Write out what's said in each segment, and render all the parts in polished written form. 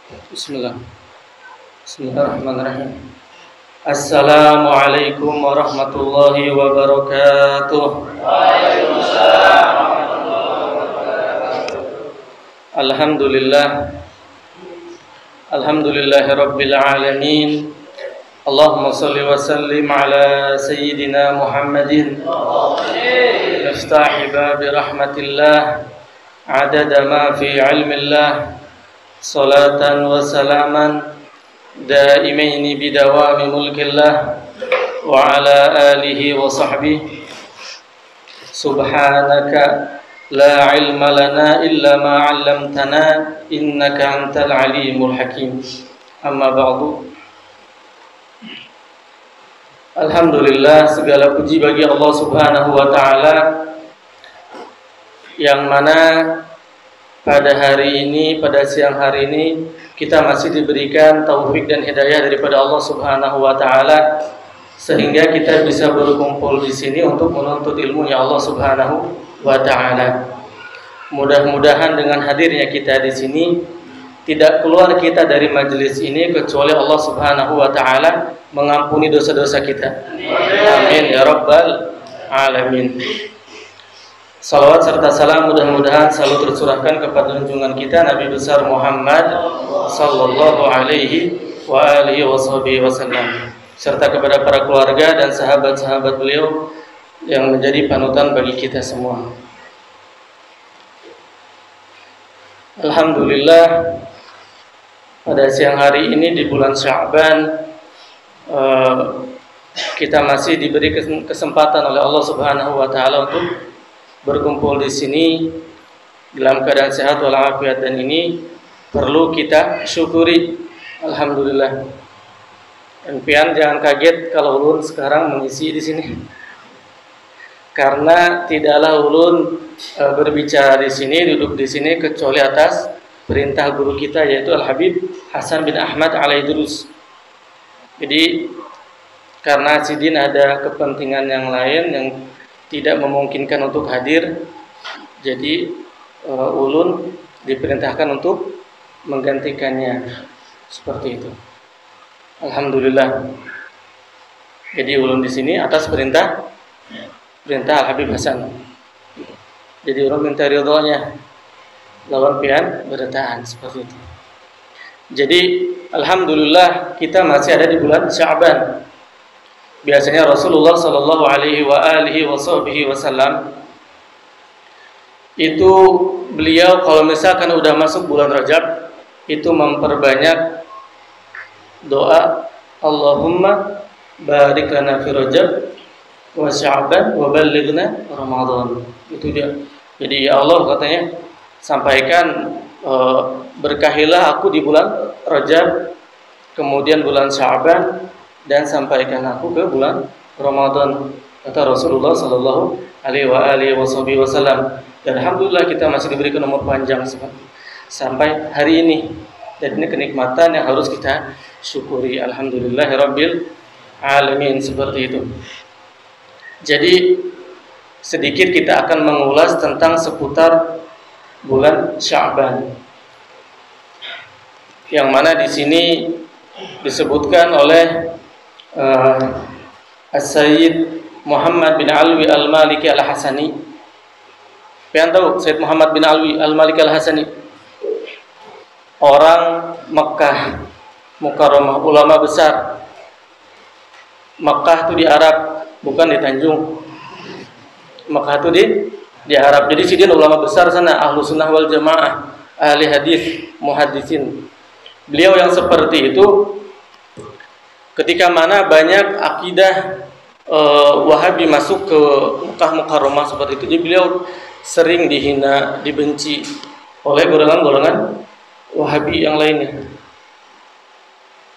Bismillah. Bismillahirrahmanirrahim. Assalamualaikum warahmatullahi wabarakatuh. Waalaikumsalam warahmatullahi wabarakatuh. Alhamdulillah. Alhamdulillahi rabbil alamin. Allahumma salli wa sallim ala sayyidina Muhammadin miftahi babi rahmatillah adada ma fi ilmillah salatan wa salaman daimaini bidawami mulkillah wa ala alihi wa sahbihi subhanaka la ilma lana illa ma 'allamtana innaka antal alimul hakim. Amma ba'du. Alhamdulillah, segala puji bagi Allah Subhanahu wa taala yang mana pada hari ini, pada siang hari ini kita masih diberikan taufik dan hidayah daripada Allah Subhanahu wa taala sehingga kita bisa berkumpul di sini untuk menuntut ilmunya Allah Subhanahu wa taala. Mudah-mudahan dengan hadirnya kita di sini tidak keluar kita dari majelis ini kecuali Allah Subhanahu wa taala mengampuni dosa-dosa kita. Amin ya rabbal alamin. Salawat serta salam mudah-mudahan selalu tercurahkan kepada junjungan kita Nabi besar Muhammad sallallahu alaihi wa alihi wasallam serta kepada para keluarga dan sahabat-sahabat beliau yang menjadi panutan bagi kita semua. Alhamdulillah, pada siang hari ini di bulan Sya'ban kita masih diberi kesempatan oleh Allah Subhanahu wa taala untuk berkumpul di sini dalam keadaan sehat walafiat, dan ini perlu kita syukuri. Alhamdulillah. Pian jangan kaget kalau ulun sekarang mengisi di sini. Karena tidaklah ulun berbicara di sini, duduk di sini kecuali atas perintah guru kita yaitu Al-Habib Hasan bin Ahmad Al-Idrus. Jadi karena Sidin ada kepentingan yang lain yang tidak memungkinkan untuk hadir, jadi ulun diperintahkan untuk menggantikannya, seperti itu. Alhamdulillah. Jadi ulun di sini atas perintah Al-Habib Hasan. Jadi ulun minta ridhonya, lawan pian bertahan, seperti itu. Jadi alhamdulillah kita masih ada di bulan Sya'ban. Biasanya Rasulullah sallallahu alaihi wa alihi wasallam itu beliau kalau misalkan udah masuk bulan Rajab itu memperbanyak doa Allahumma barik lana fi Rajab wa Sya'ban wa ballighna Ramadan. Itu dia. Jadi ya Allah katanya sampaikan berkahilah aku di bulan Rajab, kemudian bulan Sya'ban, dan sampaikan aku ke bulan Ramadan, kata Rasulullah sallallahu alaihi wasallam. Dan alhamdulillah kita masih diberikan umur panjang sampai hari ini, dan ini kenikmatan yang harus kita syukuri. Alhamdulillahirabbil alamin, seperti itu. Jadi sedikit kita akan mengulas tentang seputar bulan Sya'ban, yang mana di sini disebutkan oleh As-Sayyid Muhammad bin Alwi Al-Maliki Al-Hasani. Kalian tahu Sayyid Muhammad bin Alwi Al-Maliki Al-Hasani? Orang Mekah Mukarramah, ulama besar. Mekah itu di Arab, bukan di Tanjung. Mekah itu di Arab. Jadi sidin ulama besar sana, ahlu sunnah wal jamaah, ahli hadis, muhaddisin. Beliau yang seperti itu ketika mana banyak akidah Wahabi masuk ke Mekah Mukarramah seperti itu, jadi beliau sering dihina, dibenci oleh golongan-golongan Wahabi yang lainnya.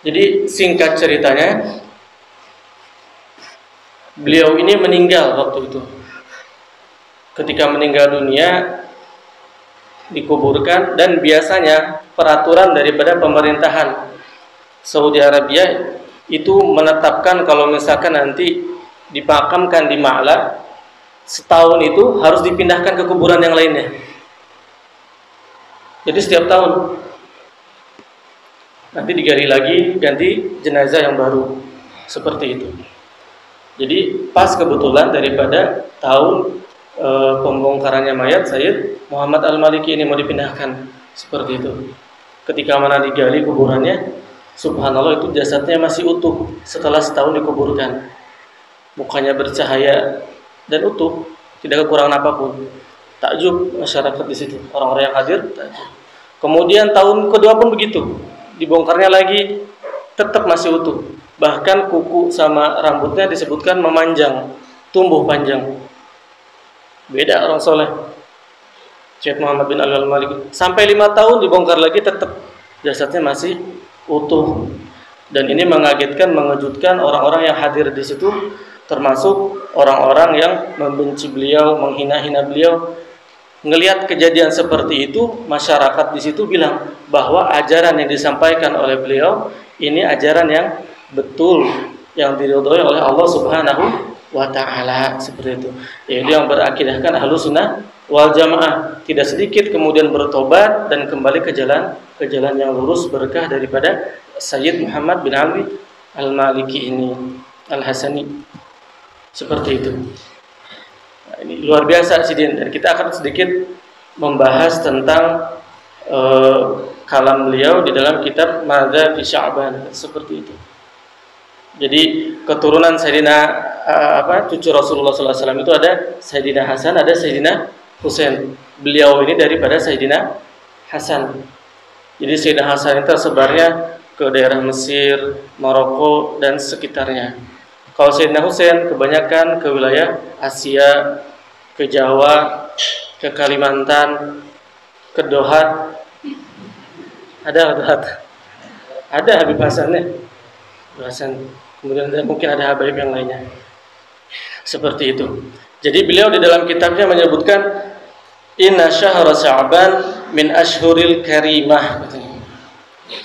Jadi singkat ceritanya, beliau ini meninggal waktu itu. Ketika meninggal dunia dikuburkan, dan biasanya peraturan daripada pemerintahan Saudi Arabia itu menetapkan kalau misalkan nanti dimakamkan di Ma'la, setahun itu harus dipindahkan ke kuburan yang lainnya. Jadi setiap tahun. nanti digali lagi, ganti jenazah yang baru, seperti itu. Jadi pas kebetulan daripada tahun pembongkarannya mayat Sayyid Muhammad Al-Maliki ini mau dipindahkan, seperti itu. Ketika mana digali kuburannya, subhanallah itu jasadnya masih utuh setelah setahun dikuburkan. Mukanya bercahaya dan utuh, tidak kekurangan apapun. Takjub masyarakat di situ, orang-orang yang hadir takjub. Kemudian tahun kedua pun begitu, dibongkarnya lagi tetap masih utuh. Bahkan kuku sama rambutnya disebutkan memanjang, tumbuh panjang. Beda orang soleh. Syekh Muhammad bin Ali Al-Maliki sampai 5 tahun dibongkar lagi tetap jasadnya masih utuh. Dan ini mengagetkan, mengejutkan orang-orang yang hadir di situ, termasuk orang-orang yang membenci beliau, menghina-hina beliau. Ngelihat kejadian seperti itu, masyarakat di situ bilang bahwa ajaran yang disampaikan oleh beliau ini ajaran yang betul, yang diridhoi oleh Allah Subhanahu wa taala, seperti itu. Yaitu yang berakidahkan Ahlus Sunnah wal Jamaah. Tidak sedikit kemudian bertobat dan kembali ke jalan yang lurus berkah daripada Sayyid Muhammad bin Ali Al-Maliki ini, Al-Hasani. Seperti itu. Nah, ini luar biasa Sidin, dan kita akan sedikit membahas tentang kalam beliau di dalam kitab Madza fi Sya'ban, seperti itu. Jadi keturunan Sayyidina cucu Rasulullah SAW itu ada Sayyidina Hasan, ada Sayyidina Husain. Beliau ini daripada Sayyidina Hasan. Jadi Sayyidina Hasan itu tersebarnya ke daerah Mesir, Maroko dan sekitarnya. Kalau Sayyidina Husain kebanyakan ke wilayah Asia, ke Jawa, ke Kalimantan, ke Dohat. Ada Habib Hasannya. Hasan. Kemudian mungkin ada habaib yang lainnya. Seperti itu. Jadi beliau di dalam kitabnya menyebutkan inna syahra Sya'ban min ashhuril karimah, katanya.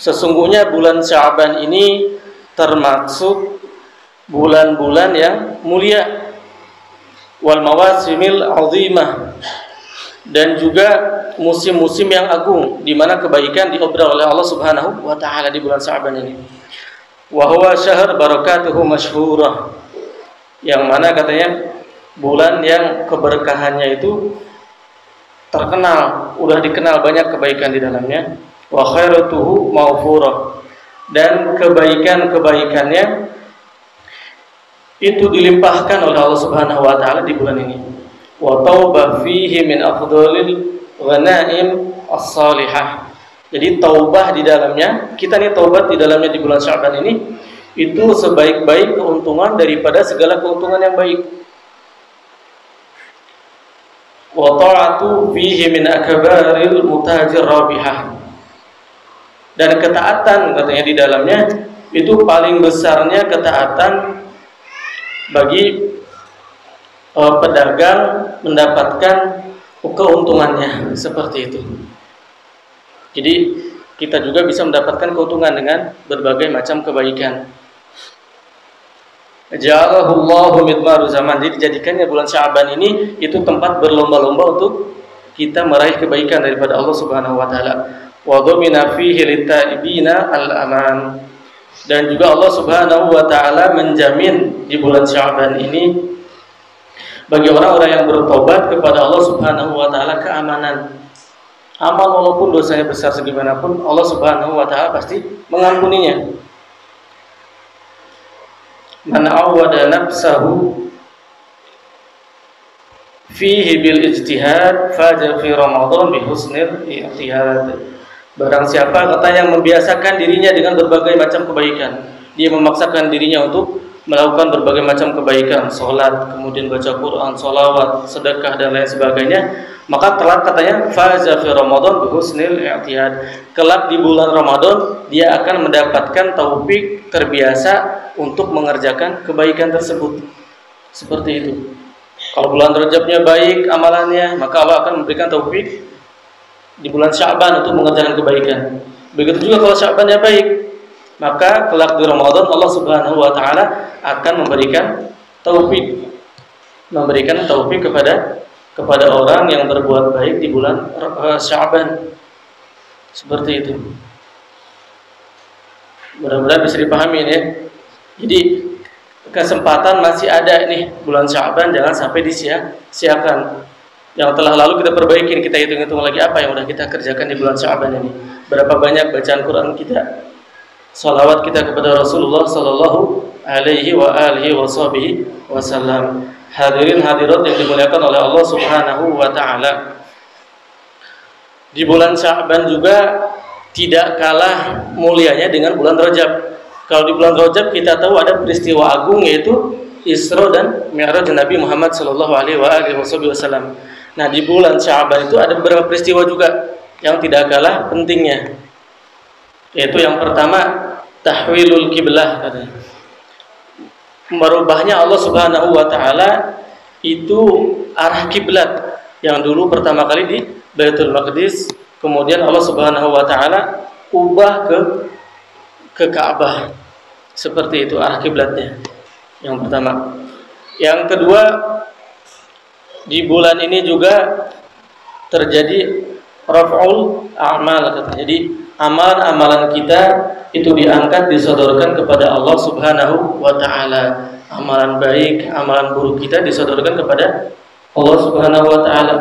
Sesungguhnya bulan Sya'ban ini termasuk bulan-bulan yang mulia, wal mawasimil azimah, dan juga musim-musim yang agung di mana kebaikan diobrol oleh Allah Subhanahu wa taala di bulan Sya'ban ini. Wa huwa syahr barakatuhu masyhurah, yang mana katanya bulan yang keberkahannya itu terkenal, udah dikenal banyak kebaikan di dalamnya. Wa khairatuhu maghfurah, dan kebaikan-kebaikannya itu dilimpahkan oleh Allah Subhanahu wa taala di bulan ini. Wa taubah fihi min afdhalil ghanaim as-salihah. Jadi taubah di dalamnya, kita nih taubat di dalamnya di bulan Sya'ban ini itu sebaik-baik keuntungan daripada segala keuntungan yang baik. Wa ta'atu fihi min akbaril mutajir rabihah. Dan ketaatan katanya di dalamnya itu paling besarnya ketaatan bagi pedagang mendapatkan keuntungannya, seperti itu. Jadi kita juga bisa mendapatkan keuntungan dengan berbagai macam kebaikan. Ja'alahullahu midmaru zaman. Jadi dijadikannya bulan Sya'ban ini itu tempat berlomba-lomba untuk kita meraih kebaikan daripada Allah Subhanahu wa taala. Wa dhamina fihi litaibina al-aman. Dan juga Allah Subhanahu wa taala menjamin di bulan Sya'ban ini bagi orang-orang yang bertobat kepada Allah Subhanahu wa taala keamanan. Amal walaupun dosanya besar segimanapun, Allah Subhanahu wa taala pasti mengampuninya. Man awwada nafsahu fihi bil ijtihad faja fi Ramadan bi husnil i'tihad. Barang siapa kata yang membiasakan dirinya dengan berbagai macam kebaikan, dia memaksakan dirinya untuk melakukan berbagai macam kebaikan, sholat, kemudian baca Quran, sholawat, sedekah dan lain sebagainya, maka kelak katanya faza fi Ramadan bi husnil i'tihad. Kelak di bulan Ramadan dia akan mendapatkan taufik terbiasa untuk mengerjakan kebaikan tersebut. Seperti itu. Kalau bulan Rajabnya baik amalannya, maka Allah akan memberikan taufik di bulan Sya'ban untuk mengerjakan kebaikan. Begitu juga kalau Sya'bannya baik, maka kelak di Ramadan Allah Subhanahu wa taala akan memberikan taufik kepada orang yang berbuat baik di bulan Sya'ban. Seperti itu. Mudah-mudahan bisa dipahami ya. Jadi kesempatan masih ada nih, bulan Sya'ban jangan sampai disia-siakan. Yang telah lalu kita perbaikin, kita hitung-hitung lagi apa yang udah kita kerjakan di bulan Sya'ban ini. Berapa banyak bacaan Quran kita, salawat kita kepada Rasulullah sallallahu alaihi wa alihi wasallam. Hadirin hadirat yang dimuliakan oleh Allah Subhanahu wa taala. Di bulan Sya'ban juga tidak kalah mulianya dengan bulan Rajab. Kalau di bulan Rajab kita tahu ada peristiwa agung, yaitu Isra dan Mi'raj Nabi Muhammad sallallahu alaihi wasallam. Nah, di bulan Sya'ban itu ada beberapa peristiwa juga yang tidak kalah pentingnya. Yaitu yang pertama, tahwilul kiblah katanya. Merubahnya Allah Subhanahu wa taala itu arah kiblat yang dulu pertama kali di Baitul Maqdis, kemudian Allah Subhanahu wa taala ubah ke Ka'bah. Seperti itu arah kiblatnya. Yang pertama. Yang kedua, di bulan ini juga terjadi raf'ul a'mal katanya. Jadi amalan-amalan kita itu diangkat, disodorkan kepada Allah Subhanahu wa taala. Amalan baik, amalan buruk kita disodorkan kepada Allah Subhanahu wa taala.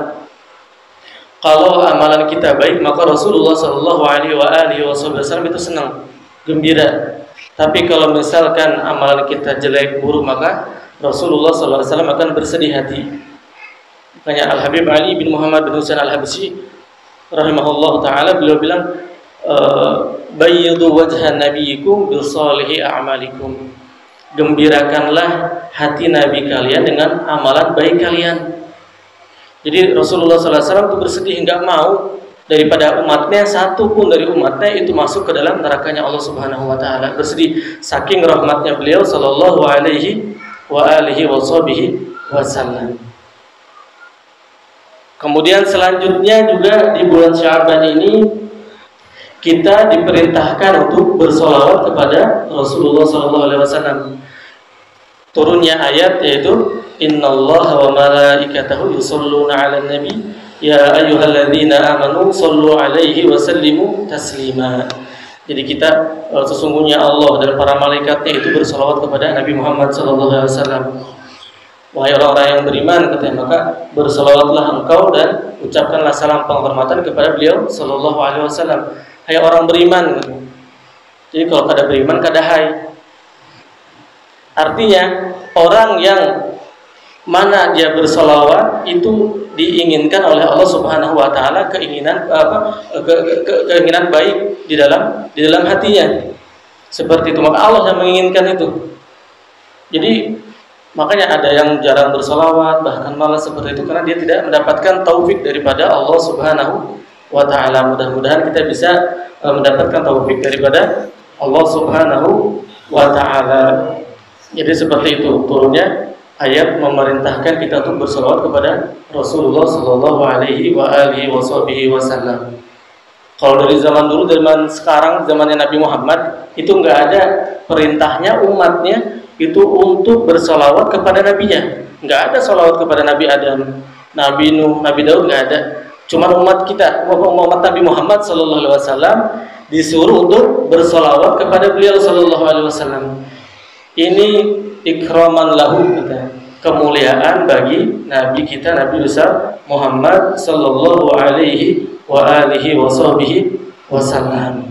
Kalau amalan kita baik, maka Rasulullah sallallahu alaihi wasallam itu senang, gembira. Tapi kalau misalkan amalan kita jelek, buruk, maka Rasulullah sallallahu alaihi wasallam akan bersedih hati. Makanya Al-Habib Ali bin Muhammad bin Husain Al-Habsyi rahimahullah taala, beliau bilang, bayyidu wajhan nabiyikum bi salihi a'malikum. Gembirakanlah hati nabi kalian dengan amalan baik kalian. Jadi Rasulullah SAW itu bersedih, nggak mau daripada umatnya, satu pun dari umatnya itu masuk ke dalam nerakanya Allah Subhanahu wa taala. Bersedih saking rahmatnya beliau sallallahu alaihi wasallam. Kemudian selanjutnya juga di bulan Sya'ban ini kita diperintahkan untuk bersolawat kepada Rasulullah SAW. Turunnya ayat yaitu Innallaha wa malaikatahu yusholluna 'alan nabi ya ayyuhalladzina amanu shollu 'alaihi wa sallimu taslima. Jadi kita sesungguhnya Allah dan para malaikatnya itu bersolawat kepada Nabi Muhammad SAW. Wahai orang-orang yang beriman katanya, maka bersolawatlah engkau dan ucapkanlah salam penghormatan kepada beliau sallallahu alaihi wasallam. Hai orang beriman. Jadi kalau kada beriman kada hai. Artinya orang yang mana dia bersolawat itu diinginkan oleh Allah Subhanahu wa taala keinginan keinginan baik di dalam hatinya. Seperti itu, maka Allah yang menginginkan itu. Jadi makanya ada yang jarang bersolawat, bahkan malas seperti itu karena dia tidak mendapatkan taufik daripada Allah Subhanahu wa taala. Mudah-mudahan kita bisa mendapatkan taufik daripada Allah Subhanahu wa taala. Jadi seperti itu turunnya ayat memerintahkan kita untuk bersolawat kepada Rasulullah sallallahu alaihi wasallam. Kalau dari zaman dulu, zaman sekarang, zamannya Nabi Muhammad itu nggak ada perintahnya umatnya itu untuk bersolawat kepada nabinya. Nggak ada solawat kepada Nabi Adam, Nabi Nuh, Nabi Daud, nggak ada. Cuma umat kita, umat Nabi Muhammad sallallahu alaihi wasallam disuruh untuk bersolawat kepada beliau sallallahu alaihi wasallam. Ini ikraman lahu, kemuliaan bagi Nabi kita, Nabi besar Muhammad sallallahu alaihi wasallam.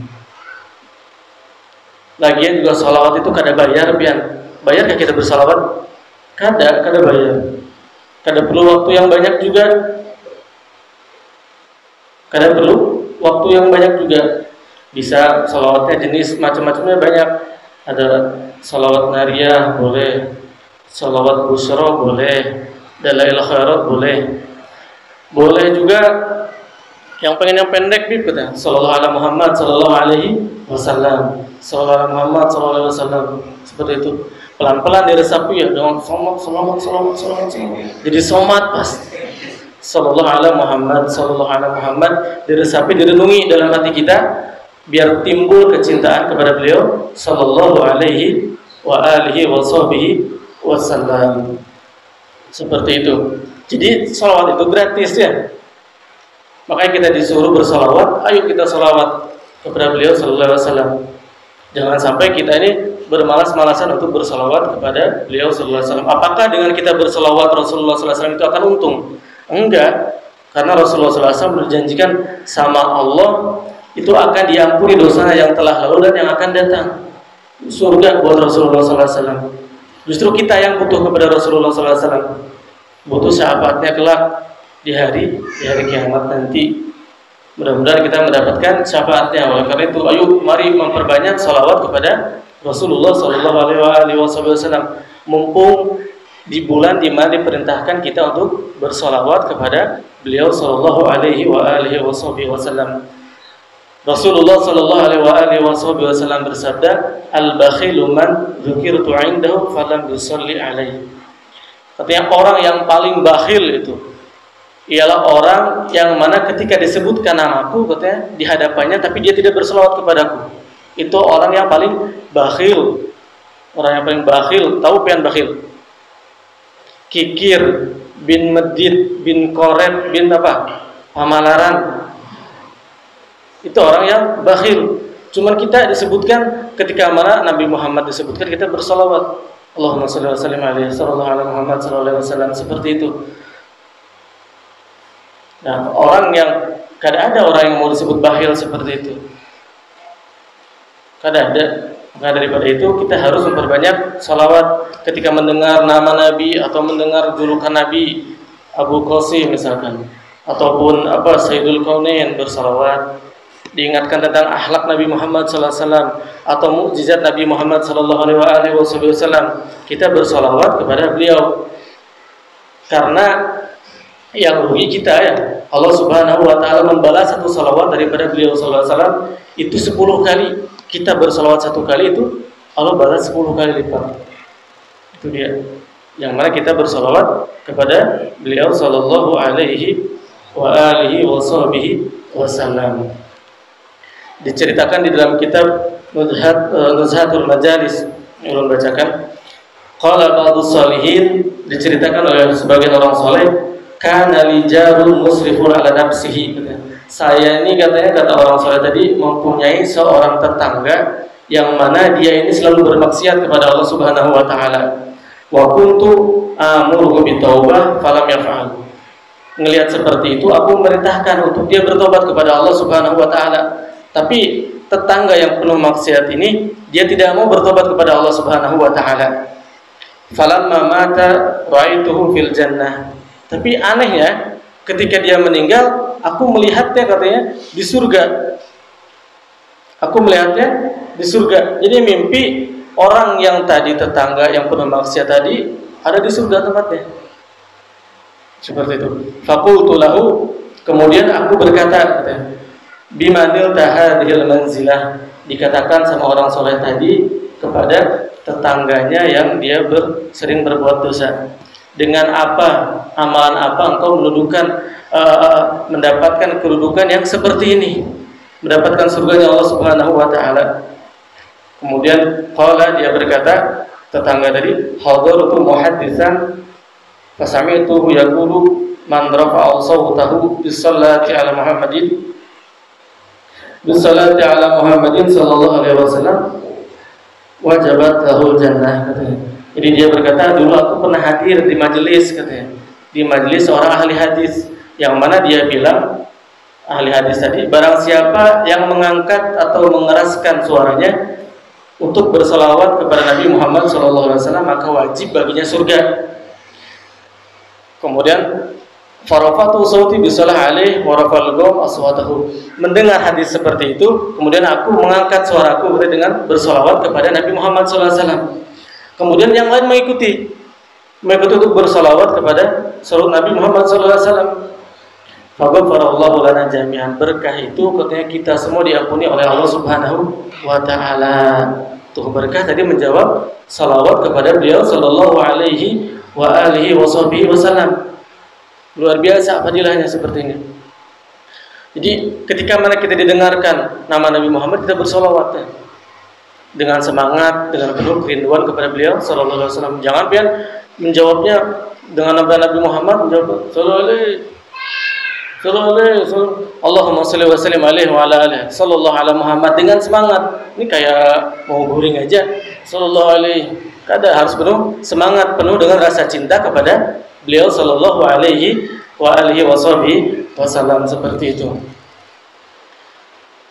Lagian juga salawat itu kada bayar, pian. Bayar kan kita bersalawat? Kada bayar. Kada perlu waktu yang banyak juga. Kada perlu waktu yang banyak juga. Bisa salawatnya jenis macam-macamnya banyak. Ada salawat nariyah boleh, salawat busra boleh, dalail khairat boleh. Boleh juga yang pengen yang pendek bib kata sallallahu alaihi Muhammad sallallahu alaihi wasallam. Sallallahu alaihi Muhammad sallallahu alaihi wasallam. Seperti itu. Pelan-pelan diresapi ya dengan somat. Jadi somat pas. Sallallahu alaihi Muhammad diresapi, direnungi dalam hati kita biar timbul kecintaan kepada beliau sallallahu alaihi wasallam. Seperti itu. Jadi salawat itu gratis ya. Makanya kita disuruh bersalawat, ayo kita salawat kepada beliau sallallahu alaihi wasallam. Jangan sampai kita ini bermalas-malasan untuk bersolawat kepada beliau sallallahu alaihi wasallam. Apakah dengan kita bersolawat Rasulullah sallallahu alaihi wasallam itu akan untung? Enggak, karena Rasulullah sallallahu alaihi wasallam berjanjikan sama Allah itu akan diampuni dosa yang telah lalu dan yang akan datang. Surga buat Rasulullah sallallahu alaihi wasallam. Justru kita yang butuh kepada Rasulullah sallallahu alaihi wasallam. Butuh syafaatnya kelak di hari kiamat nanti. Mudah-mudahan kita mendapatkan syafaatnya. Oleh karena itu, ayo mari memperbanyak salawat kepada Rasulullah sallallahu alaihi wasallam. Mumpung di bulan di mana diperintahkan kita untuk bersalawat kepada beliau sallallahu alaihi wasallam. Rasulullah sallallahu alaihi wasallam bersabda, "Al-bakhilu man dzukirtu 'indahu falam yusalli alaihi." Artinya orang yang paling bakhil itu ialah orang yang mana ketika disebutkan namaku katanya di hadapannya tapi dia tidak berselawat kepadaku. Itu orang yang paling bakhil. Orang yang paling bakhil, tahu pian bakhil? Kikir bin Medit bin Koret bin apa? Pamalaran. Itu orang yang bakhil. Cuman kita disebutkan ketika mana Nabi Muhammad disebutkan kita berselawat. Allahumma shalli wa sallim alaihi sallallahu alaihi Muhammad sallallahu alaihi wasallam, seperti itu. Nah, orang yang kadang ada orang yang mau disebut bakhil seperti itu. Kadang ada. Maka daripada itu kita harus memperbanyak salawat ketika mendengar nama Nabi atau mendengar julukan Nabi, Abu Qasim misalkan, ataupun apa Sayyidul Kaunain, bersalawat. Diingatkan tentang akhlak Nabi Muhammad SAW atau mukjizat Nabi Muhammad SAW, kita bersalawat kepada beliau. Karena yang rugi kita ya, Allah Subhanahu wa taala membalas satu salawat daripada beliau sallallahu alaihi wasallam itu 10 kali. Kita bersalawat 1 kali itu Allah balas 10 kali lipat. Itu dia. Yang mana kita bersalawat kepada beliau sallallahu alaihi wasallam. Diceritakan di dalam kitab Nuzhatul Majalis yang bacakan, qala ba'dus salihin, diceritakan oleh sebagian orang saleh, kana lijarun musrifun ala nafsihi. Saya ini katanya, kata orang soleh tadi, mempunyai seorang tetangga yang mana dia ini selalu bermaksiat kepada Allah Subhanahu wa taala. Wa kuntu amuruhu bitaubah falam yaf'al. Ngelihat seperti itu, aku memerintahkan untuk dia bertobat kepada Allah Subhanahu wa taala. Tapi tetangga yang penuh maksiat ini dia tidak mau bertobat kepada Allah Subhanahu wa taala. Falamma mata ra'aituhu fil jannah. Tapi anehnya, ketika dia meninggal, aku melihatnya katanya di surga. Aku melihatnya di surga. Jadi mimpi orang yang tadi tetangga yang penuh maksiat tadi ada di surga tempatnya. Seperti itu. Faqultu lahu, kemudian aku berkata, katanya, bimanil tahadhil manzilah, dikatakan sama orang soleh tadi kepada tetangganya yang dia sering berbuat dosa. Dengan apa, amalan apa engkau mendapatkan kedudukan yang seperti ini, mendapatkan surganya Allah Subhanahu wa taala. Kemudian qala, dia berkata, tetangga tadi, hadartu muhaddisan fasami'tuhu yaqulu man rafa'a sawtahu bis-salati ala Muhammadin sallallahu alaihi wasallam wajabat lahul jannah, katanya. Jadi dia berkata, dulu aku pernah hadir di majelis, katanya, di majelis seorang ahli hadis, yang mana dia bilang, ahli hadis tadi, barang siapa yang mengangkat atau mengeraskan suaranya untuk berselawat kepada Nabi Muhammad SAW, maka wajib baginya surga. Kemudian farafatu sauti bisalah alaih warafal gom aswatahu. Mendengar hadis seperti itu, kemudian aku mengangkat suaraku dengan berselawat kepada Nabi Muhammad SAW. Kemudian yang lain mengikuti untuk bersalawat kepada salat Nabi Muhammad SAW. Faghfarallahu lana jami'an. Berkah itu katanya kita semua diampuni oleh Allah Subhanahu wa taala. Tuh berkah tadi menjawab salawat kepada beliau sallallahu alaihi wasallam. Luar biasa fadilahnya seperti ini. Jadi ketika mana kita didengarkan nama Nabi Muhammad, kita bersalawat dengan semangat, dengan penuh kerinduan kepada beliau sallallahu alaihi wasallam. Jangan pian menjawabnya dengan nama Nabi Muhammad, menjawab sallallahu alaihi Allahumma sholli wa sallim alaihi wa ala alihi sallallahu ala Muhammad dengan semangat. Ini kayak mau guring aja. Sallallahu alaihi, kada harus penuh semangat, penuh dengan rasa cinta kepada beliau sallallahu alaihi wa alihi wasallam, seperti itu.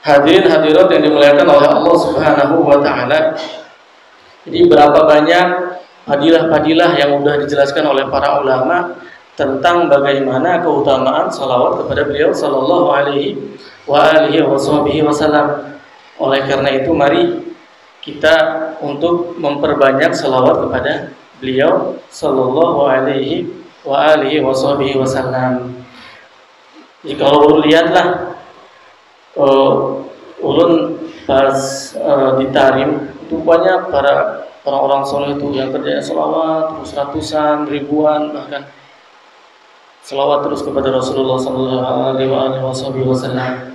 Hadirin hadirat yang dimuliakan oleh Allah Subhanahu wa taala. Jadi berapa banyak fadilah-fadilah yang sudah dijelaskan oleh para ulama tentang bagaimana keutamaan salawat kepada beliau sallallahu alaihi wa alihi wasallam. Oleh karena itu mari kita untuk memperbanyak salawat kepada beliau sallallahu alaihi wa alihi wasallam. Jadi kalau lihatlah ulun pas ditarim itu banyak para orang-orang soleh itu yang kerjanya salawat terus ratusan, ribuan, bahkan salawat terus kepada Rasulullah sallallahu alaihi wasallam.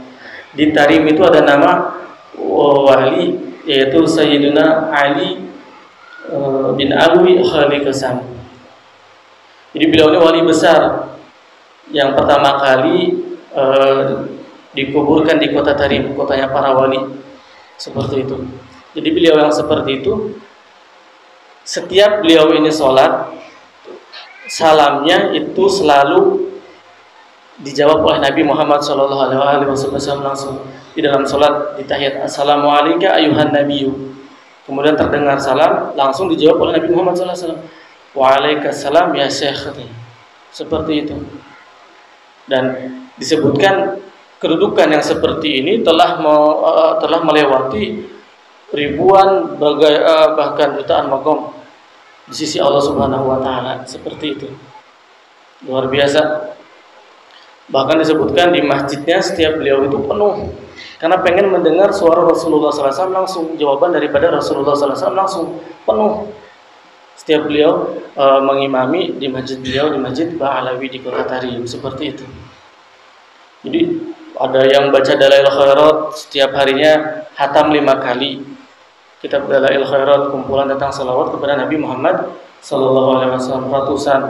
Di tarim itu ada nama wali, yaitu Sayyidina Ali bin Alwi Khali Kasam. Jadi beliau ini wali besar yang pertama kali dikuburkan di kota Tarim, kotanya para wali, seperti itu. Jadi beliau yang seperti itu, setiap beliau ini sholat, salamnya itu selalu dijawab oleh Nabi Muhammad SAW langsung di dalam sholat di tahiyat. Assalamualaikum ayuhan nabiyyu. Kemudian terdengar salam, langsung dijawab oleh Nabi Muhammad SAW. Waalaikumsalam ya syekh. Seperti itu. Dan disebutkan kedudukan yang seperti ini telah melewati ribuan bahkan jutaan maqam di sisi Allah Subhanahu wa taala, seperti itu. Luar biasa. Bahkan disebutkan di masjidnya setiap beliau itu penuh karena pengen mendengar suara Rasulullah SAW langsung, jawaban daripada Rasulullah SAW langsung, penuh. Setiap beliau mengimami di masjid beliau, di Masjid Ba'alawi di kota Tarim, seperti itu. Jadi ada yang baca Dalail Khairat setiap harinya hatam 5 kali. Kitab Dalail Khairat kumpulan tentang salawat kepada Nabi Muhammad sallallahu alaihi wasallam, ratusan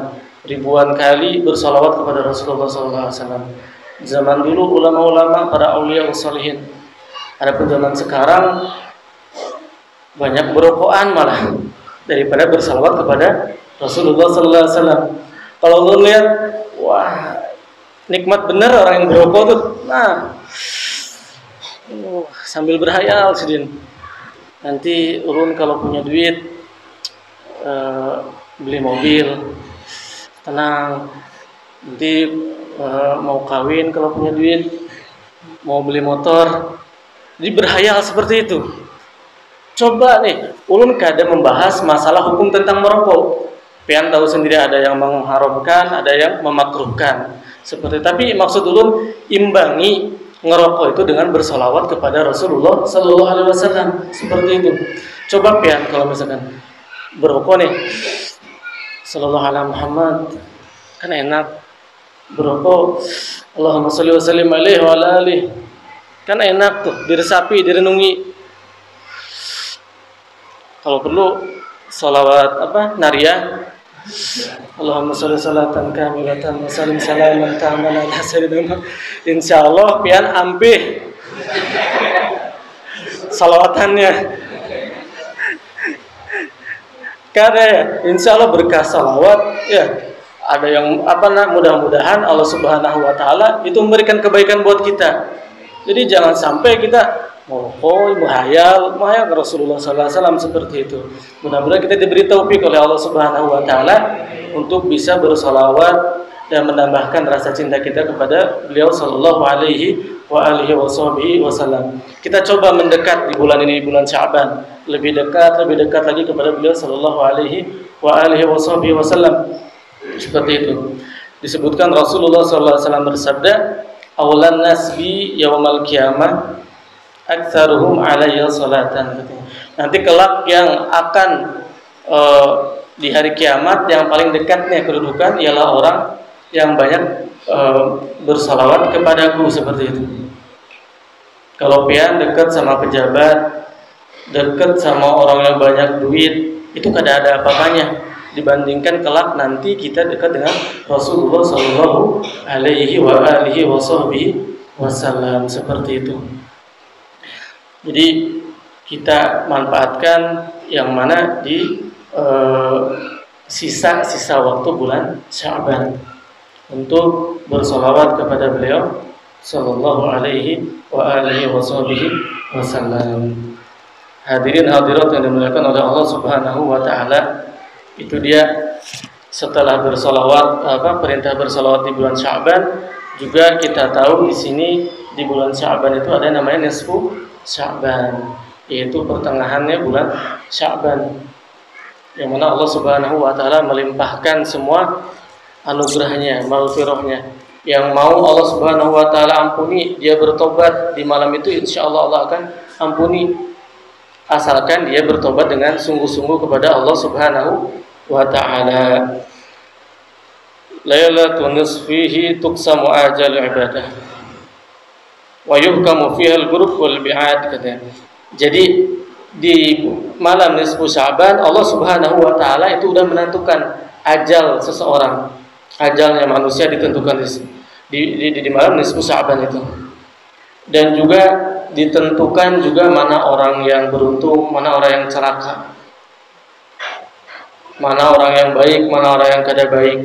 ribuan kali bersalawat kepada Rasulullah sallallahu alaihi wasallam. Zaman dulu ulama-ulama, para aulia wassalihin. Adapun zaman sekarang banyak berokokan malah daripada bersalawat kepada Rasulullah sallallahu alaihi wasallam. Kalau lu lihat, wah, nikmat bener orang yang berokok tuh. Nah, sambil berhayal sidin. Nanti ulun kalau punya duit beli mobil, tenang. Nanti mau kawin kalau punya duit, mau beli motor. Jadi berhayal seperti itu. Coba nih, ulun kada membahas masalah hukum tentang merokok. Pian tahu sendiri ada yang mengharamkan, ada yang memakruhkan. Seperti, tapi maksud ulun imbangi ngerokok itu dengan bersolawat kepada Rasulullah Sallallahu Alaihi Wasallam, seperti itu. Coba pian kalau misalkan berokok nih, Sallallahu Alaihi Muhammad, kan enak. Berokok, Allahumma sholli wa sallim alaihi wa ala alihi, kan enak tuh, diresapi, direnungi. Kalau perlu solawat nariyah, Allahumma sholli salatan kamilatan wa sallim salaman taman ala sayyidina. Insyaallah pian ampih salawatannya. Karena insyaallah berkah salawat ya. Ada yang mudah-mudahan Allah Subhanahu wa taala itu memberikan kebaikan buat kita. Jadi jangan sampai kita menghayal Rasulullah sallallahu alaihi wasallam, seperti itu. Mudah-mudahan kita diberi taufik oleh Allah Subhanahu wa taala untuk bisa bersolawat dan menambahkan rasa cinta kita kepada beliau sallallahu alaihi wa alihi wasallam. Kita coba mendekat di bulan ini, bulan Sya'ban, lebih dekat lagi kepada beliau sallallahu alaihi wa alihi wasallam. Seperti itu. Disebutkan Rasulullah sallallahu alaihi wasallam bersabda, "Awalan nasbi yaumal qiyamah aktsaruhum alayya salatan." Nanti kelak yang akan di hari kiamat yang paling dekatnya kedudukan ialah orang yang banyak bersalawat kepadaku, seperti itu. Kalau pian dekat sama pejabat, dekat sama orang yang banyak duit, itu kada ada apa-apanya. dibandingkan kelak nanti kita dekat dengan Rasulullah Shallallahu Alaihi Wasallam, seperti itu. Jadi kita manfaatkan yang mana di sisa-sisa waktu bulan Sya'ban untuk bersolawat kepada beliau Sallallahu Alaihi Wasallam. Hadirin hadirat yang dimuliakan oleh Allah Subhanahu Wa Taala, itu dia setelah bersolawat, perintah bersolawat di bulan Sya'ban. Juga kita tahu di sini di bulan Sya'ban itu ada yang namanya nisfu Sya'ban, yaitu pertengahannya bulan Sya'ban, yang mana Allah Subhanahu Wa Taala melimpahkan semua anugerahnya, maghfirahnya. Yang mau Allah Subhanahu Wa Taala ampuni, dia bertobat di malam itu, insya Allah Allah akan ampuni, asalkan dia bertobat dengan sungguh-sungguh kepada Allah Subhanahu Wa Taala. Lailatul nisfihi tuqsamu ajal ibadah wa yuhkamu fiha al-ghurub wal bi'ad, katanya. Jadi di malam nisfu Sya'ban Allah Subhanahu Wa Taala itu sudah menentukan ajal seseorang. Ajalnya manusia ditentukan di malam nisfu Sya'ban itu. Dan juga ditentukan juga mana orang yang beruntung, mana orang yang celaka, mana orang yang baik, mana orang yang kada baik.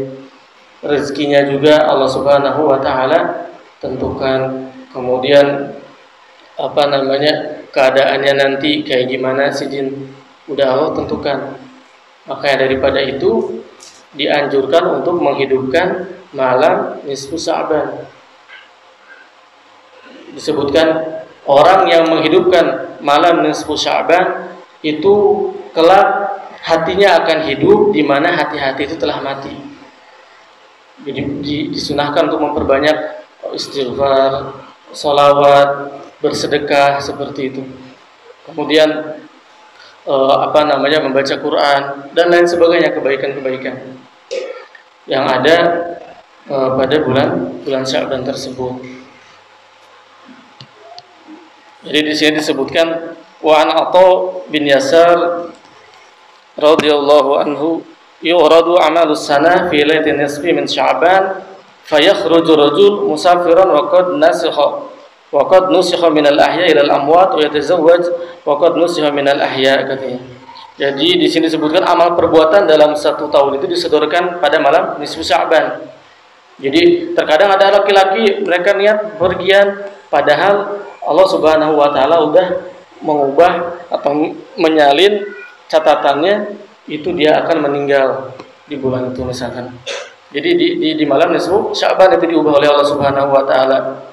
Rezekinya juga Allah Subhanahu Wa Taala tentukan. Kemudian keadaannya nanti kayak gimana sidin udah Allah tentukan. Makanya daripada itu dianjurkan untuk menghidupkan malam nisfu Sya'ban. Disebutkan orang yang menghidupkan malam nisfu Sya'ban itu kelak hatinya akan hidup di mana hati-hati itu telah mati. Jadi disunahkan untuk memperbanyak istighfar, sholawat, bersedekah, seperti itu. Kemudian membaca Quran dan lain sebagainya, kebaikan-kebaikan yang ada pada bulan Sya'ban tersebut. Jadi di sini disebutkan wa an Atha bin Yasar radhiyallahu anhu yuradu amalus sana fi lailatin nisfi min Sya'ban fayakhruju rajul musafiran wa qad nusikha min al-ahya ila al-amwat wa yatazawwaj wa qad nusikha min al-ahya, katanya. Jadi di sini disebutkan amal perbuatan dalam satu tahun itu disodorkan pada malam nisfu Sya'ban. Jadi terkadang ada laki-laki mereka niat pergian, padahal Allah Subhanahu Wa Taala udah mengubah atau menyalin catatannya, itu dia akan meninggal di bulan itu misalkan. Jadi di malam nisfu Sya'ban itu diubah oleh Allah Subhanahu Wa Taala.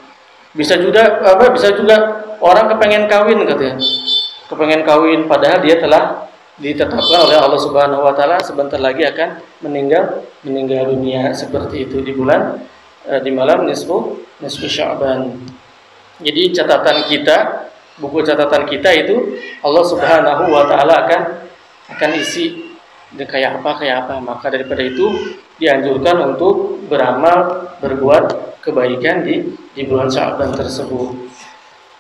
Bisa juga orang kepengen kawin, katanya. Kepengen kawin padahal dia telah ditetapkan oleh Allah Subhanahu Wa Taala sebentar lagi akan meninggal dunia, seperti itu di malam nisfu Sya'ban. Jadi buku catatan kita itu Allah Subhanahu Wa Taala akan isi kayak apa. Maka daripada itu dianjurkan untuk beramal, berbuat kebaikan di bulan Sya'ban tersebut.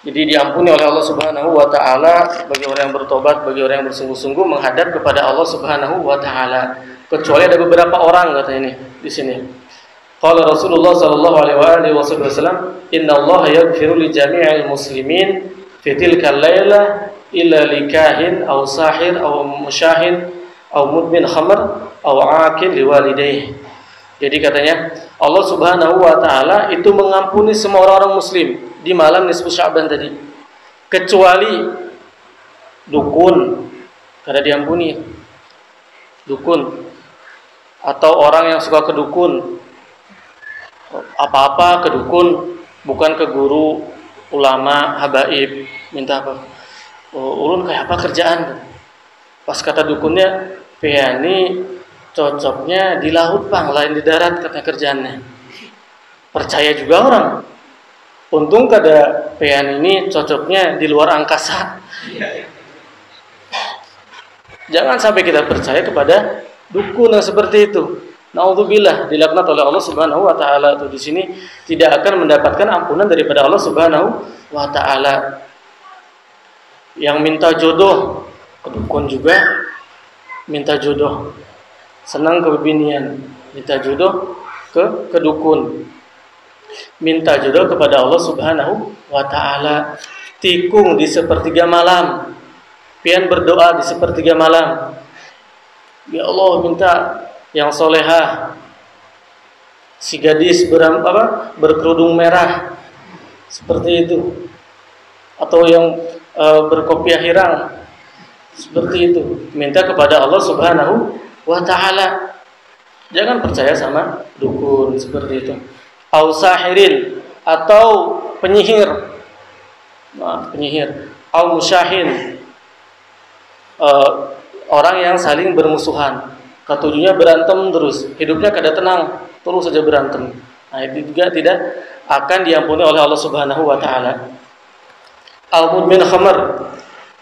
Jadi diampuni oleh Allah Subhanahu Wa Taala bagi orang yang bertobat, bagi orang yang bersungguh-sungguh menghadap kepada Allah Subhanahu Wa Taala. Kecuali ada beberapa orang, katanya ini di sini. Qala Rasulullah sallallahu alaihi wasallam, "Inna Allah yaghfiru li jami'il muslimin fi tilka al-lailah illa likahin aw sahir aw musyahid aw mudmin khamr aw aqil liwalidayhi." Jadi katanya Allah Subhanahu Wa Taala itu mengampuni semua orang muslim di malam nisfu Sya'ban tadi, kecuali dukun, kada diampuni. Dukun atau orang yang suka ke dukun, apa-apa ke dukun, bukan ke guru, ulama, habaib, minta apa? Ulun kayak apa kerjaan? Pas kata dukunnya, "Peani cocoknya di laut, Bang, lain di darat," katanya kerjaannya. Percaya juga orang. Untung kada pean ini cocoknya di luar angkasa. Jangan sampai kita percaya kepada dukun yang seperti itu. Naudzubillah, dilaknat oleh Allah Subhanahu Wa Taala. Itu di sini tidak akan mendapatkan ampunan daripada Allah Subhanahu Wa Taala. Yang minta jodoh ke dukun juga minta jodoh. senang kebinian, minta jodoh ke dukun, minta jodoh kepada Allah Subhanahu wa Ta'ala, tikung di sepertiga malam, pian berdoa di sepertiga malam, ya Allah minta yang solehah, si gadis berkerudung merah seperti itu, atau yang berkopiah hirang seperti itu, minta kepada Allah Subhanahu wa Ta'ala. Jangan percaya sama dukun seperti itu. Au sahirin, atau penyihir, au musyahin, orang yang saling bermusuhan, ketujuhnya berantem terus, hidupnya kada tenang, terus saja berantem. Nah, itu juga tidak akan diampuni oleh Allah Subhanahu wa Ta'ala. Au mudmin khamr,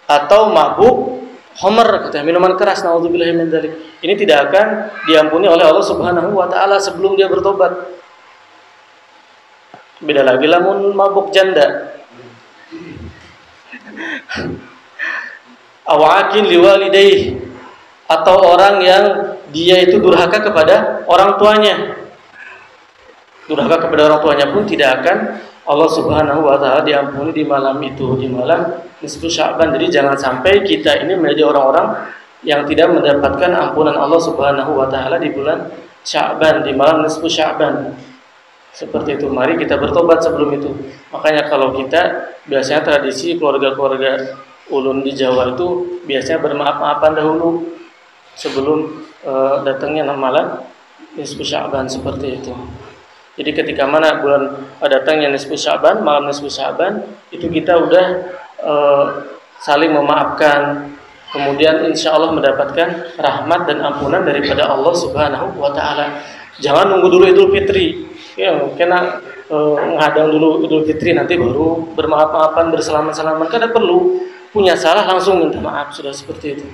atau mabuk khamr, kata minuman keras, naudzubillahi min dzalik. Ini tidak akan diampuni oleh Allah Subhanahu wa Ta'ala sebelum dia bertobat. Beda lagi lamun mabuk janda. Awakin liwalidayhi, atau orang yang dia itu durhaka kepada orang tuanya. Durhaka kepada orang tuanya pun tidak akan Allah Subhanahu wa Ta'ala diampuni di malam itu, di malam nisfu Sya'ban. Jadi jangan sampai kita ini menjadi orang-orang yang tidak mendapatkan ampunan Allah Subhanahu wa Ta'ala di bulan Sya'ban, di malam nisfu Sya'ban. Seperti itu. Mari kita bertobat sebelum itu. Makanya kalau kita, biasanya tradisi keluarga-keluarga ulun di Jawa itu biasanya bermaaf-maafan dahulu sebelum datangnya malam nisfu Sya'ban, seperti itu. Jadi ketika mana bulan datangnya nisfu Sya'ban, malam nisfu Sya'ban, itu kita udah saling memaafkan, kemudian insya Allah mendapatkan rahmat dan ampunan daripada Allah Subhanahu wa Ta'ala. Jangan nunggu dulu Idul Fitri, ya, kena ngadang dulu Idul Fitri nanti baru bermaaf-maafan, bersalaman-salaman. Kada perlu, punya salah langsung minta maaf, sudah seperti itu.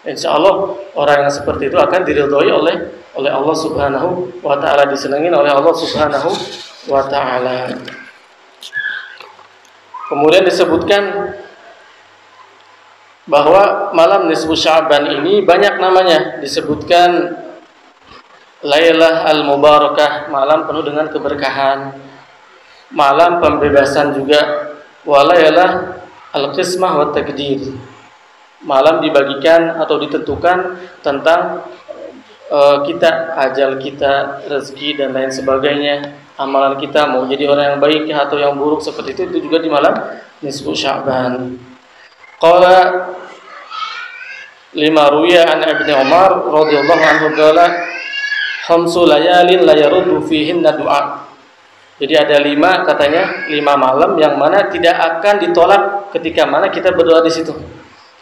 Insya Allah orang yang seperti itu akan diridhoi oleh Allah Subhanahu wa Ta'ala, disenangi oleh Allah Subhanahu wa Ta'ala. Kemudian disebutkan bahwa malam nisfu Sya'ban ini banyak namanya. Disebutkan Lailah al-Mubarakah, malam penuh dengan keberkahan, malam pembebasan juga, wa Lailah al-Qismah wa Takdir, malam dibagikan atau ditentukan tentang kita, ajal kita, rezeki dan lain sebagainya, amalan kita mau jadi orang yang baik atau yang buruk seperti itu juga di malam nisfu Sya'ban. Qala lima ruya an Ibnu Umar radhiyallahu anhu qala khamsu layalin la yaruddu fihinna du'a. Jadi ada 5 katanya, 5 malam yang mana tidak akan ditolak ketika mana kita berdoa di situ.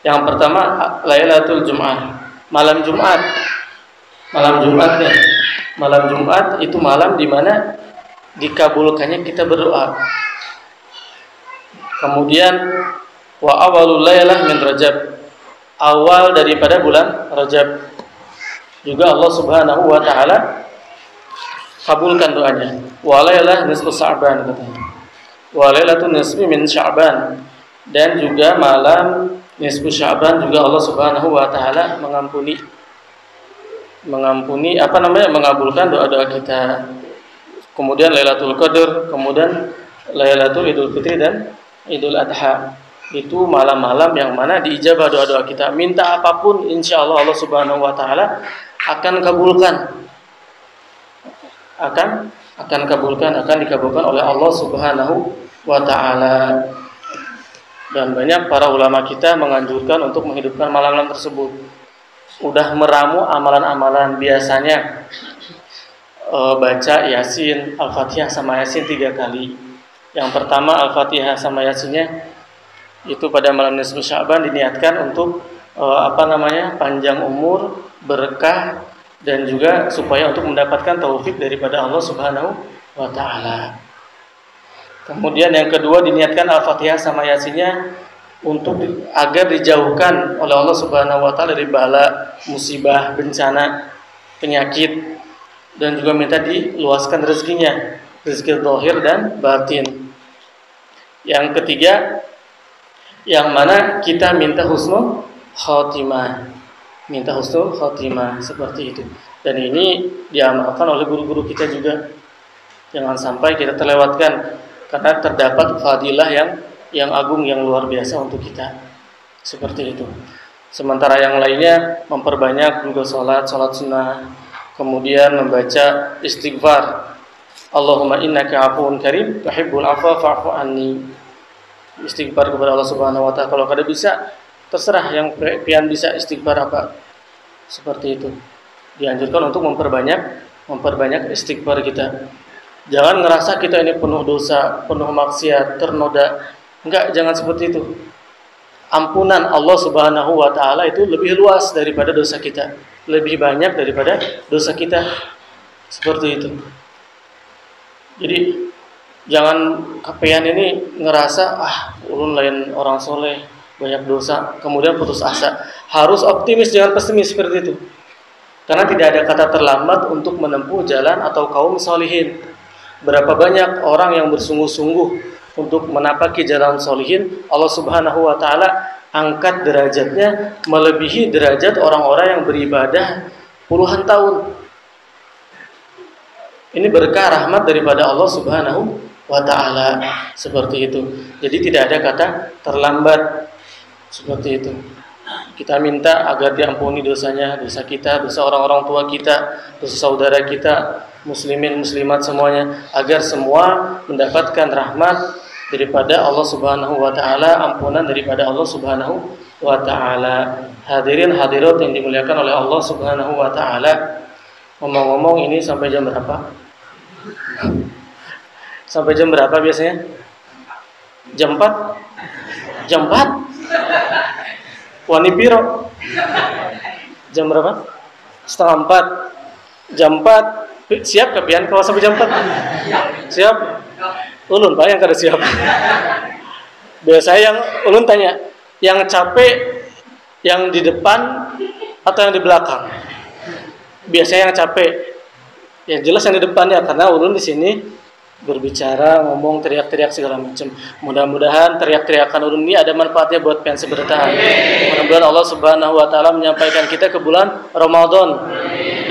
Yang pertama Lailatul Jum'ah, malam Jumat. Malam Jumat nih. Malam Jumat itu malam di mana dikabulkannya kita berdoa. Kemudian wa awalul lailah min Rajab, awal daripada bulan Rajab. Juga Allah Subhanahu wa Ta'ala kabulkan doanya. Wa lailah nisfu Sya'ban katanya. Wa lailatun nisfi min Sya'ban, dan juga malam nisfu Sya'ban juga Allah Subhanahu wa Ta'ala mengabulkan doa-doa kita. Kemudian Lailatul Qadar, kemudian Lailatul Idul Fitri dan Idul Adha. Itu malam-malam yang mana diijabah doa-doa kita. Minta apapun insyaallah Allah Subhanahu wa Ta'ala akan kabulkan. Akan dikabulkan oleh Allah Subhanahu wa Ta'ala. Dan banyak para ulama kita menganjurkan untuk menghidupkan malam-malam tersebut. Udah meramu amalan-amalan, biasanya baca Yasin, Al-Fatihah sama Yasin 3 kali. Yang pertama Al-Fatihah sama Yasinnya itu pada malam nisfu Sya'ban diniatkan untuk panjang umur, berkah, dan juga supaya untuk mendapatkan taufik daripada Allah Subhanahu wa Ta'ala. Kemudian yang kedua diniatkan Al-Fatihah sama Yasinnya untuk agar dijauhkan oleh Allah Subhanahu wa Ta'ala dari bala, musibah, bencana, penyakit, dan juga minta diluaskan rezekinya, rezeki zahir dan batin. Yang ketiga, yang mana kita minta husnul khotimah, seperti itu. Dan ini diamalkan oleh guru-guru kita juga. Jangan sampai kita terlewatkan, karena terdapat fadilah yang agung, yang luar biasa untuk kita. Seperti itu. Sementara yang lainnya memperbanyak juga sholat sunnah, kemudian membaca istighfar. Allahumma innaka afuwun karim tuhibbul afwa fa'fu anni. Istighfar kepada Allah Subhanahu wa taala. Kalau kada bisa, terserah yang pian bisa istighfar apa. Seperti itu. Dianjurkan untuk memperbanyak istighfar kita. Jangan ngerasa kita ini penuh dosa, penuh maksiat, ternoda. Enggak, jangan seperti itu. Ampunan Allah Subhanahu wa taala itu lebih luas daripada dosa kita. Lebih banyak daripada dosa kita. Seperti itu. Jadi jangan kepean ini ngerasa ulun lain orang soleh, banyak dosa, kemudian putus asa. Harus optimis, jangan pesimis seperti itu. Karena tidak ada kata terlambat untuk menempuh jalan atau kaum solihin. Berapa banyak orang yang bersungguh-sungguh untuk menapaki jalan solihin, Allah Subhanahu wa taala angkat derajatnya melebihi derajat orang-orang yang beribadah puluhan tahun. Ini berkah rahmat daripada Allah Subhanahu wa taala. Seperti itu. Jadi tidak ada kata terlambat. Seperti itu. Kita minta agar diampuni dosanya, dosa kita, dosa orang-orang tua kita, dosa saudara kita, muslimin, muslimat semuanya, agar semua mendapatkan rahmat daripada Allah Subhanahu wa taala, ampunan daripada Allah Subhanahu wa taala. Hadirin hadirat yang dimuliakan oleh Allah Subhanahu wa taala. Ngomong-ngomong, ini sampai jam berapa? Sampai jam berapa biasanya? Jam 4? Jam 4? Wani piro? Jam berapa? Setengah 4. Jam 4 siap kepian kalau sampai jam 4? Siap? Ulun Pak yang kada siap. Biasanya yang ulun tanya, yang capek yang di depan atau yang di belakang? Biasanya yang capek. Yang jelas yang di depannya, karena ulun di sini berbicara, ngomong, teriak-teriak segala macam. Mudah-mudahan teriak-teriakan ulun ini ada manfaatnya buat pian sebertahan. Mudah-mudahan Allah Subhanahu wa taala menyampaikan kita ke bulan Ramadan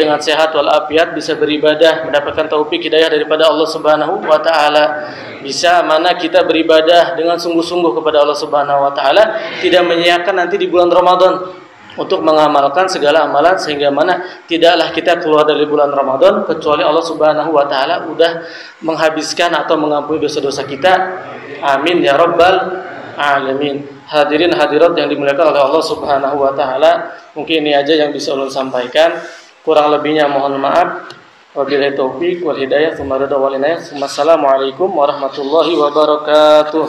dengan sehat walafiat, bisa beribadah, mendapatkan taufik hidayah daripada Allah Subhanahu wa taala. Bisa mana kita beribadah dengan sungguh-sungguh kepada Allah Subhanahu wa taala, tidak menyia-nyiakan nanti di bulan Ramadan untuk mengamalkan segala amalan, sehingga mana tidaklah kita keluar dari bulan Ramadan kecuali Allah Subhanahu wa taala udah menghabiskan atau mengampuni dosa-dosa kita. Amin ya rabbal alamin. Hadirin hadirat yang dimuliakan oleh Allah Subhanahu wa taala, mungkin ini aja yang bisa ulun sampaikan. Kurang lebihnya mohon maaf. Wabillahi taufik wal hidayah. Wassalamualaikum warahmatullahi wabarakatuh.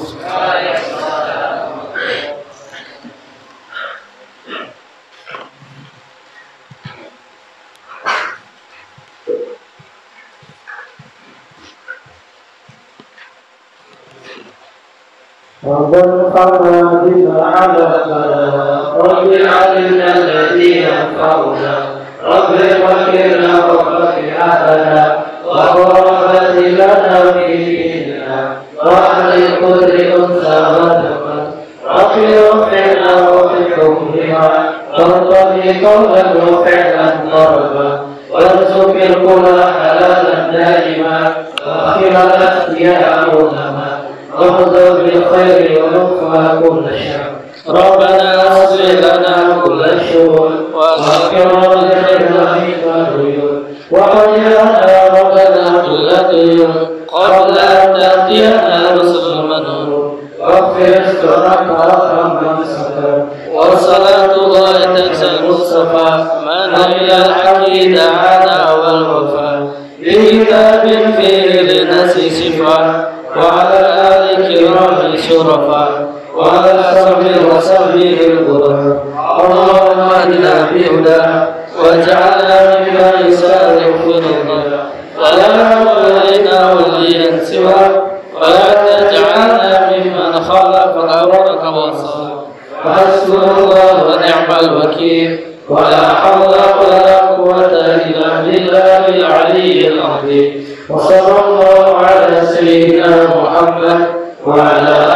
رب القوادم على البلاء رب علمنا الذي ينفعنا رب فكرنا وفكر أهلنا وغربت لنا في ديننا وعن القدر أنثى ودما رب وفقنا وفقهم بما وارضني قولا وفعلا ضربا وارزق الكل حلالا دائما واخر الاختيار علما واخذ بالخير ونكفى كل شر ربنا اصلح لنا كل الشؤون واغفر لنا منك العيون واجعلنا ربنا كل ديون قبل ان تاتينا رسل المنون واغفر استرك وارحم من ستر والصلاة الله تنسى المصطفى من إلى الحق دعانا والوفاء بكتاب فيه للناس شفاء وعلى آل كرام شرفاء وعلى صحبه وصحبه الغرر اللهم اهدنا بهداه واجعلنا مما يسارع في الهدى ولا علينا وليا سواه ولا تجعلنا ممن خالف امرك وصاه حسبنا الله ونعم الوكيل ولا حول ولا قوة إلا بالله العلي العظيم وصلى الله على سيدنا محمد وعلى